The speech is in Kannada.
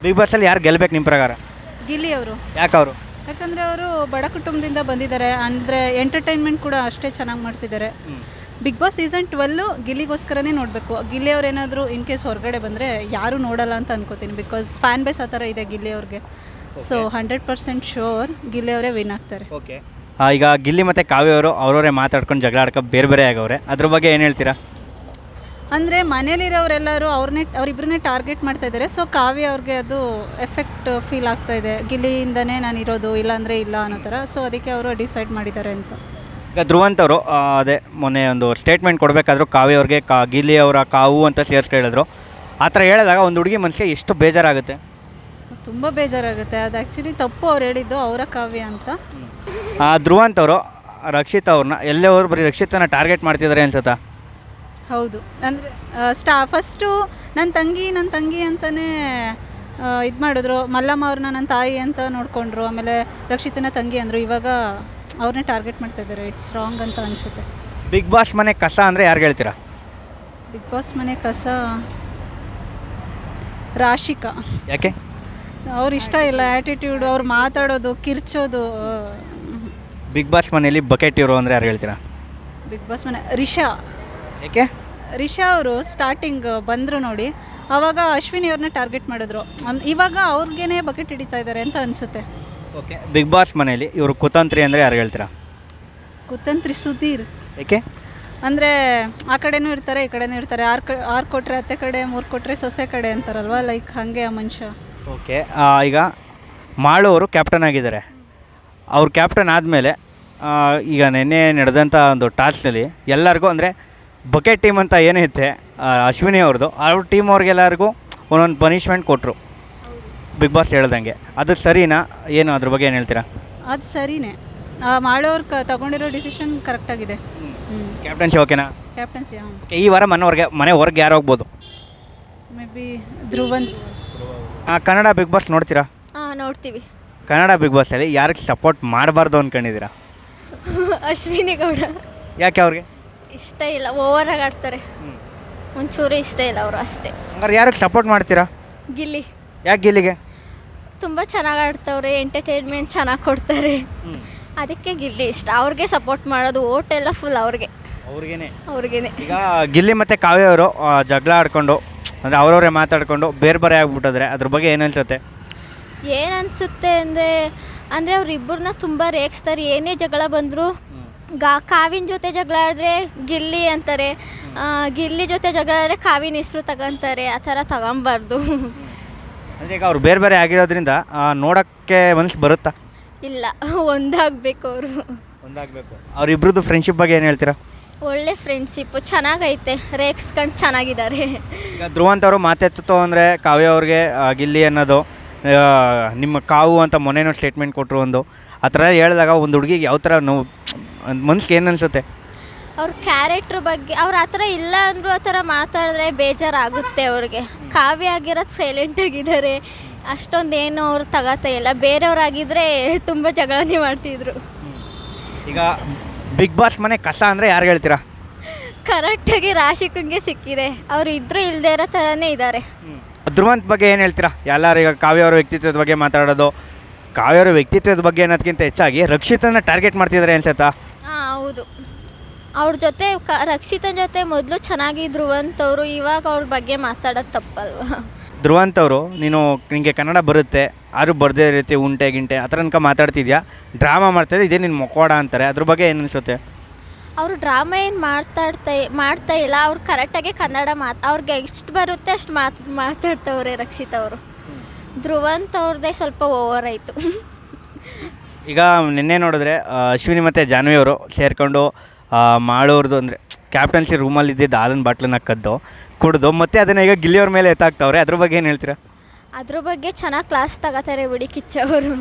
ಬಿಗ್ ಬಾಸಲ್ಲಿ ಯಾರು ಗೆಲ್ಬೇಕು ನಿಮ್ಮ ಪ್ರಕಾರ? ಗಿಲ್ಲಿ ಅವರು. ಯಾಕೆ ಅವರು? ಯಾಕಂದರೆ ಅವರು ಬಡ ಕುಟುಂಬದಿಂದ ಬಂದಿದ್ದಾರೆ, ಅಂದರೆ ಎಂಟರ್ಟೈನ್ಮೆಂಟ್ ಕೂಡ ಅಷ್ಟೇ ಚೆನ್ನಾಗಿ ಮಾಡ್ತಿದ್ದಾರೆ. ಬಿಗ್ ಬಾಸ್ ಸೀಸನ್ 12 ಗಿಲ್ಲಿಗೋಸ್ಕರನೇ ನೋಡಬೇಕು. ಗಿಲ್ಲಿ ಅವ್ರು ಏನಾದರೂ ಇನ್ ಕೇಸ್ ಹೊರಗಡೆ ಬಂದರೆ ಯಾರೂ ನೋಡಲ್ಲ ಅಂತ ಅನ್ಕೋತೀನಿ. ಬಿಕಾಸ್ ಫ್ಯಾನ್ ಬೇಸ್ ಆ ಥರ ಇದೆ ಗಿಲ್ಲಿ ಅವ್ರಿಗೆ. ಸೊ 100% ಶೋರ್ ಗಿಲ್ಲಿ ಅವರೇ ವಿನ್ ಆಗ್ತಾರೆ. ಓಕೆ, ಈಗ ಗಿಲ್ಲಿ ಮತ್ತು ಕಾವ್ಯ ಅವರು ಅವರವರೇ ಮಾತಾಡ್ಕೊಂಡು ಜಗಳ ಆಡ್ಕೊ ಬೇರೆ ಬೇರೆ ಆಗವ್ರೆ, ಅದ್ರ ಬಗ್ಗೆ ಏನು ಹೇಳ್ತೀರಾ? ಅಂದರೆ ಮನೇಲಿರೋರೆಲ್ಲರೂ ಅವರಿಬ್ಬರನ್ನೇ ಟಾರ್ಗೆಟ್ ಮಾಡ್ತಾ ಇದ್ದಾರೆ. ಸೊ ಕಾವ್ಯ ಅವ್ರಿಗೆ ಅದು ಎಫೆಕ್ಟ್ ಫೀಲ್ ಆಗ್ತಾ ಇದೆ, ಗಿಲ್ಲಿಯಿಂದನೇ ನಾನು ಇರೋದು, ಇಲ್ಲಾಂದರೆ ಇಲ್ಲ ಅನ್ನೋ ಥರ. ಸೊ ಅದಕ್ಕೆ ಅವರು ಡಿಸೈಡ್ ಮಾಡಿದ್ದಾರೆ ಅಂತ. ಈಗ ಧ್ರುವಂತ್ ಅವರು ಅದೇ ಮೊನ್ನೆ ಒಂದು ಸ್ಟೇಟ್ಮೆಂಟ್ ಕೊಡಬೇಕಾದ್ರೂ ಕಾವ್ಯ ಅವ್ರಿಗೆ ಗಿಲ್ಲಿ ಅವರ ಕಾವು ಅಂತ ಸೇರಿಸ್ಕೊಂಡು ಹೇಳಿದ್ರು. ಆ ಥರ ಹೇಳಿದಾಗ ಒಂದು ಹುಡುಗಿ ಮನಸ್ಸಿಗೆ ಎಷ್ಟು ಬೇಜಾರಾಗುತ್ತೆ? ತುಂಬ ಬೇಜಾರಾಗುತ್ತೆ. ಅದು ಆ್ಯಕ್ಚುಲಿ ತಪ್ಪು ಅವ್ರು ಹೇಳಿದ್ದು, ಅವರ ಕಾವ್ಯ ಅಂತ. ಧ್ರುವಂತ್ ಅವರು ರಕ್ಷಿತ್ ಅವ್ರನ್ನ ಎಲ್ಲೇ ಅವರು ಬರೀ ರಕ್ಷಿತನ ಟಾರ್ಗೆಟ್ ಮಾಡ್ತಿದ್ದಾರೆ ಅನ್ಸುತ್ತಾ? ಹೌದು, ಅಂದರೆ ಫಸ್ಟು ನನ್ನ ತಂಗಿ ಅಂತಲೇ ಇದು ಮಾಡಿದ್ರು. ಮಲ್ಲಮ್ಮ ಅವ್ರನ್ನ ನನ್ನ ತಾಯಿ ಅಂತ ನೋಡಿಕೊಂಡ್ರು, ಆಮೇಲೆ ರಕ್ಷಿತನ ತಂಗಿ ಅಂದರು. ಇವಾಗ ಅವ್ರನ್ನೇ ಟಾರ್ಗೆಟ್ ಮಾಡ್ತಾ ಇದ್ದಾರೆ. ಇಟ್ಸ್ ರಾಂಗ್ ಅಂತ ಅನಿಸುತ್ತೆ. ಬಿಗ್ ಬಾಸ್ ಮನೆ ಕಸ ಅಂದರೆ ಯಾರು ಹೇಳ್ತೀರಾ? ಬಿಗ್ ಬಾಸ್ ಮನೆ ಕಸ ರಾಶಿಕಾ. ಯಾಕೆ? ಅವ್ರು ಇಷ್ಟ ಇಲ್ಲ ಆ್ಯಟಿಟ್ಯೂಡ್, ಅವ್ರು ಮಾತಾಡೋದು, ಕಿರ್ಚೋದು. ಬಿಗ್ ಬಾಸ್ ಮನೆಯಲ್ಲಿ ಬಕೆಟ್ ಇರೋ ಅಂದರೆ ಯಾರು ಹೇಳ್ತೀರಾ? ಬಿಗ್ ಬಾಸ್ ಮನೆ ರಿಷಾ. ಯಾಕೆ? ರಿಷಾ ಅವರು ಸ್ಟಾರ್ಟಿಂಗ್ ಬಂದರು ನೋಡಿ, ಆವಾಗ ಅಶ್ವಿನಿ ಅವ್ರನ್ನ ಟಾರ್ಗೆಟ್ ಮಾಡಿದ್ರು. ಇವಾಗ ಅವ್ರಿಗೇನೆ ಬಕೆಟ್ ಹಿಡಿತಾ ಇದ್ದಾರೆ ಅಂತ ಅನಿಸುತ್ತೆ. ಓಕೆ, ಬಿಗ್ ಬಾಸ್ ಮನೆಯಲ್ಲಿ ಇವರು ಕುತಂತ್ರಿ ಅಂದರೆ ಯಾರು ಹೇಳ್ತೀರಾ? ಕುತಂತ್ರಿ ಸುಧೀರ್. ಏಕೆ? ಅಂದರೆ ಆ ಕಡೆನೂ ಇರ್ತಾರೆ, ಈ ಕಡೆನೂ ಇರ್ತಾರೆ. ಆರು ಕೊಟ್ಟರೆ ಅತ್ತೆ ಕಡೆ, 3 ಕೊಟ್ಟರೆ ಸೊಸೆ ಕಡೆ ಅಂತಾರಲ್ವ, ಲೈಕ್ ಹಾಗೆ ಆ ಮನುಷ್ಯ. ಓಕೆ, ಈಗ ಮಾಳು ಅವರು ಕ್ಯಾಪ್ಟನ್ ಆಗಿದ್ದಾರೆ. ಅವ್ರು ಕ್ಯಾಪ್ಟನ್ ಆದಮೇಲೆ ಈಗ ನೆನ್ನೆ ನಡೆದಂಥ ಒಂದು ಟಾಸ್ಕ್ನಲ್ಲಿ ಎಲ್ಲರಿಗೂ ಅಂದರೆ ಬಕೆಟ್ ಟೀಮ್ ಅಂತ ಏನಿರುತ್ತೆ ಅಶ್ವಿನಿ ಅವ್ರದ್ದು, ಅವ್ರ ಟೀಮ್ ಅವ್ರಿಗೆಲ್ಲರಿಗೂ ಒಂದೊಂದು ಪನಿಷ್ಮೆಂಟ್ ಕೊಟ್ಟರು ಬಿಗ್ ಬಾಸ್ ಹೇಳ್ದಂಗೆ. ಅದು ಸರಿನಾ ಏನು? ಅದ್ರ ಬಗ್ಗೆ ಏನು ಹೇಳ್ತೀರಾ? ಅದು ಸರಿನೇ. ಮಾಡೋರು ತಗೊಂಡಿರೋ ಡಿಸಿಷನ್ ಕರೆಕ್ಟಾಗಿದೆ. ಕ್ಯಾಪ್ಟನ್ಸಿ ಓಕೆನಾ? ಕ್ಯಾಪ್ಟನ್ಸಿ ಈ ವಾರ ಮನೆ ಹೊರಗೆ ಯಾರು ಹೋಗ್ಬೋದು? Maybe Dhruvanth. Kannada Bigg Boss ನೋಡ್ತೀರಾ? ನೋಡ್ತೀವಿ. ಕನ್ನಡ ಬಿಗ್ ಬಾಸಲ್ಲಿ ಯಾರಿಗೆ ಸಪೋರ್ಟ್ ಮಾಡಬಾರ್ದು ಅಂದ್ಕೊಂಡಿದ್ದೀರಾ? ಅಶ್ವಿನಿ ಗೌಡ. ಯಾಕೆ ಅವ್ರಿಗೆ ಇಷ್ಟ ಇಲ್ಲ, ಓವರಾಗಿ ಆಡ್ತಾರೆ. ಒಂಚೂರು ಇಷ್ಟ ಇಲ್ಲ ಅವರು, ಅಷ್ಟೇ. ಹಂಗಾರೆ ಯಾರಿಗೆ ಸಪೋರ್ಟ್ ಮಾಡ್ತೀರಾ? ಗಿಲ್ಲಿ. ಯಾಕೆ ಗಿಲ್ಲಿಗೆ? ತುಂಬ ಚೆನ್ನಾಗಿ ಆಡ್ತವ್ರೆ, ಎಂಟರ್ಟೈನ್ಮೆಂಟ್ ಚೆನ್ನಾಗಿ ಕೊಡ್ತಾರೆ, ಅದಕ್ಕೆ ಗಿಲ್ಲಿ ಇಷ್ಟ. ಅವ್ರಿಗೆ ಸಪೋರ್ಟ್ ಮಾಡೋದು, ಓಟ್ ಎಲ್ಲ ಫುಲ್ ಅವ್ರಿಗೆ. ಅವ್ರಿಗೇನೆ. ಈಗ ಗಿಲ್ಲಿ ಮತ್ತು ಕಾವ್ಯ ಅವರು ಜಗಳ ಆಡ್ಕೊಂಡು ಅಂದರೆ ಅವರವರೇ ಮಾತಾಡ್ಕೊಂಡು ಬೇರೆ ಬೇರೆ ಆಗ್ಬಿಟ್ಟಿದ್ರೆ ಅದ್ರ ಬಗ್ಗೆ ಏನು ಅನ್ಸುತ್ತೆ? ಏನನ್ಸುತ್ತೆ ಅಂದರೆ ಅವರಿಬ್ಬರನ್ನ ತುಂಬ ರೇಗಿಸ್ತಾರೆ. ಏನೇ ಜಗಳ ಬಂದರೂ ಕಾವಿನ ಜೊತೆ ಜಗಳ ಆಡಿದ್ರೆ ಗಿಲ್ಲಿ ಅಂತಾರೆ, ಗಿಲ್ಲಿ ಜೊತೆ ಜಗಳ ಆಡಿದ್ರೆ ಕಾವಿನ ಹೆಸರು ತಗೊಂತಾರೆ. ಆ ಥರ ತಗೊಬಾರ್ದು. ಅಂದರೆ ಈಗ ಅವ್ರು ಬೇರೆ ಬೇರೆ ಆಗಿರೋದ್ರಿಂದ ನೋಡೋಕ್ಕೆ ಮನಸ್ಸು ಬರುತ್ತಾ? ಇಲ್ಲ, ಒಂದಾಗಬೇಕು ಅವರು. ಒಂದಾಗಬೇಕು. ಅವರಿಬ್ರದ್ದು ಫ್ರೆಂಡ್ಶಿಪ್ ಬಗ್ಗೆ ಏನು ಹೇಳ್ತೀರಾ? ಒಳ್ಳೆ ಫ್ರೆಂಡ್ಶಿಪ್ಪು ಚೆನ್ನಾಗೈತೆ, ರೇಗಿಸ್ಕೊಂಡು ಚೆನ್ನಾಗಿದ್ದಾರೆ. ಈಗ ಧ್ರುವಂತ್ ಅವರು ಮಾತೆತ್ತು ಅಂದರೆ ಕಾವ್ಯ ಅವ್ರಿಗೆ ಗಿಲ್ಲಿ ಅನ್ನೋದು ನಿಮ್ಮ ಕಾವು ಅಂತ ಮೊನ್ನೆನೋ ಸ್ಟೇಟ್ಮೆಂಟ್ ಕೊಟ್ಟರು ಒಂದು. ಆ ಥರ ಹೇಳಿದಾಗ ಒಂದು ಹುಡುಗಿಗೆ ಯಾವ ಥರ ನೋವು ಮನ್ಸಿಗೆ ಏನು ಅನಿಸುತ್ತೆ? ಅವ್ರ ಕ್ಯಾರೆಕ್ಟ್ರ್ ಬಗ್ಗೆ ಅವ್ರು ಆ ಥರ ಇಲ್ಲ ಅಂದರೂ ಆ ಥರ ಮಾತಾಡಿದ್ರೆ ಬೇಜಾರಾಗುತ್ತೆ ಅವ್ರಿಗೆ. ಕಾವ್ಯ ಆಗಿರೋದು ಸೈಲೆಂಟಾಗಿದ್ದಾರೆ, ಅಷ್ಟೊಂದೇನು ಅವ್ರು ತಗೋತಾ ಇಲ್ಲ. ಬೇರೆಯವ್ರಾಗಿದ್ದರೆ ತುಂಬ ಜಗಳನೇ ಮಾಡ್ತಿದ್ರು. ಈಗ ಬಿಗ್ ಬಾಸ್ ಮನೆ ಕಸ ಅಂದರೆ ಯಾರು ಹೇಳ್ತೀರಾ? ಕರೆಕ್ಟಾಗಿ ರಾಶಿಕಂಗೆ ಸಿಕ್ಕಿದೆ. ಅವರು ಇದ್ರೂ ಇಲ್ಲದೇ ಇರೋ ಥರನೇ ಇದ್ದಾರೆ. ಧ್ರುವಂತ್ ಬಗ್ಗೆ ಏನು ಹೇಳ್ತೀರಾ? ಎಲ್ಲರೂ ಈಗ ಕಾವ್ಯ ಅವರ ವ್ಯಕ್ತಿತ್ವದ ಬಗ್ಗೆ ಮಾತಾಡೋದು, ಕಾವ್ಯ ಅವರ ವ್ಯಕ್ತಿತ್ವದ ಬಗ್ಗೆ ಅನ್ನೋದಕ್ಕಿಂತ ಹೆಚ್ಚಾಗಿ ರಕ್ಷಿತನ ಟಾರ್ಗೆಟ್ ಮಾಡ್ತಿದ್ದಾರೆ ಅನ್ಸುತ್ತಾ? ಹೌದು, ಅವ್ರ ಜೊತೆ ರಕ್ಷಿತನ ಜೊತೆ ಮೊದಲು ಚೆನ್ನಾಗಿದ್ರು ಧ್ರುವಂತವರು, ಇವಾಗ ಅವ್ರ ಬಗ್ಗೆ ಮಾತಾಡೋದು ತಪ್ಪಲ್ವ? ಧ್ರುವಂತ್ ಅವರು ನಿನಗೆ ಕನ್ನಡ ಬರುತ್ತೆ, ಯಾರು ಬರದೇ ರೀತಿ ಉಂಟೆ ಗಿಂಟೆ ಆ ಥರ ತನಕ ಮಾತಾಡ್ತಿದ್ಯಾ, ಡ್ರಾಮಾ ಮಾಡ್ತಾಯಿದ್ದೆ, ಇದೇ ನಿನ್ನ ಮೊಕ್ಕೋಡ ಅಂತಾರೆ. ಅದ್ರ ಬಗ್ಗೆ ಏನು ಅನಿಸುತ್ತೆ? ಅವರು ಡ್ರಾಮಾ ಏನು ಮಾಡ್ತಾ ಇಲ್ಲ. ಅವ್ರು ಕರೆಕ್ಟಾಗಿ ಕನ್ನಡ ಅವ್ರಿಗೆ ಎಷ್ಟು ಬರುತ್ತೆ ಅಷ್ಟು ಮಾತಾಡ್ತವ್ರೆ ರಕ್ಷಿತ್ ಅವರು. ಧ್ರುವಂತ್ ಅವ್ರದ್ದೇ ಸ್ವಲ್ಪ ಓವರ್ ಆಯಿತು. ಈಗ ನಿನ್ನೆ ನೋಡಿದ್ರೆ ಅಶ್ವಿನಿ ಮತ್ತು ಜಾನ್ವಿ ಅವರು ಸೇರಿಕೊಂಡು ಮಾಡೋರ್ದು ಅಂದರೆ ಕ್ಯಾಪ್ಟನ್ಸಿ ರೂಮಲ್ಲಿ ಇದ್ದಿದ್ದು ಹಾಲಿನ ಬಾಟ್ಲನ್ನ ಕದ್ದು ಕುಡ್ದು ಮತ್ತೆ ಅದನ್ನು ಈಗ ಗಿಲ್ಲಿಯವ್ರ ಮೇಲೆ ಎತ್ತಾಕ್ತವ್ರೆ. ಅದ್ರ ಬಗ್ಗೆ ಏನು ಹೇಳ್ತೀರಾ? ಅದ್ರ ಬಗ್ಗೆ ಚೆನ್ನಾಗಿ ಕ್ಲಾಸ್ ತಗೋತಾರೆ ಬಿಡಿ ಕಿಚ್ಚವರು.